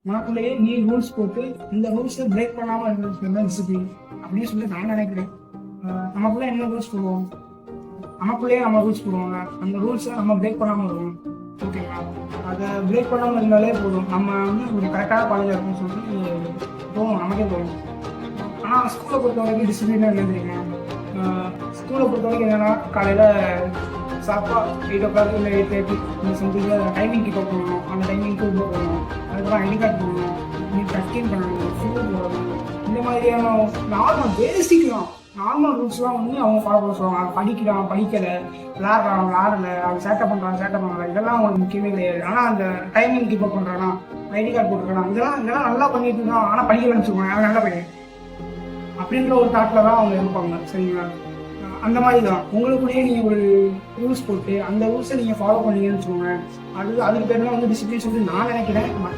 உனக்குள்ளேயே நீ ரூல்ஸ் போட்டு இந்த ரூல்ஸை பிரேக் பண்ணாமல் இருக்கிறது டிசிப்ளின் அப்படின்னு சொல்லி நான் நினைக்கிறேன். நமக்குள்ளே என்ன ரூல்ஸ் போடுவோம், நமக்குள்ளேயே நம்ம ரூல்ஸ் போடுவாங்க, அந்த ரூல்ஸை நம்ம பிரேக் பண்ணாமல் இருக்கணும். ஓகேங்களா? அதை பிரேக் பண்ணாமல் இருந்தாலே போதும், நம்ம வந்து ஒரு கரெக்டான பாதையில் இருக்கும்னு சொல்லிட்டு தோணும், நமக்கே தோணும். ஆனால் ஸ்கூலை பொறுத்த வரைக்கும் டிசிப்ளினாக என்ன தெரியுமா? ஸ்கூலை பொறுத்த வரைக்கும் என்னென்னா, காலையில் ஷார்ப்பாக 8 o'clock இல்லை 8:30 இந்த சம்திங் டைமிங் கீப் அப் பண்ணணும். அந்த டைமிங்க்கு உள்ள போகணும். அதுக்கப்புறம் ஐடி கார்டு போடணும், நீ டக்கிங் பண்ணணும், ஃபுட் போடணும். இந்த மாதிரியான நார்மல் பேசிக் தான், நார்மல் ரூல்ஸ்லாம் வந்து அவங்க ஃபாலோ பண்ண சொல்லுவாங்க. படிக்கிறான் படிக்கலை, விளாடலை, அவன் சேட்டை பண்ணல, இதெல்லாம் அவங்களுக்கு முக்கியமே கிடையாது. ஆனால் அந்த டைமிங் கீப் அப் பண்ணுறானா, ஐடி கார்டு போட்டுருக்கானா, இதெல்லாம் நல்லா பண்ணிட்டு இருக்கான், ஆனால் படிக்கலன்னு வச்சுக்கோங்க, அவன் நல்லா பையன் அப்படின்ற ஒரு தாட்டில் தான் அவங்க இருப்பாங்க. சரிங்களா? அந்த மாதிரி தான் உங்களுக்குள்ளேயே நீங்கள் ஒரு ரூல்ஸ் போட்டு அந்த ரூல்ஸை நீங்கள் ஃபாலோ பண்ணீங்கன்னு வச்சுக்கோங்க, அதுக்கு பேர் தான் வந்து டிசிப்ளின் சொல்லிட்டு நான் நினைக்கிறேன். மற்ற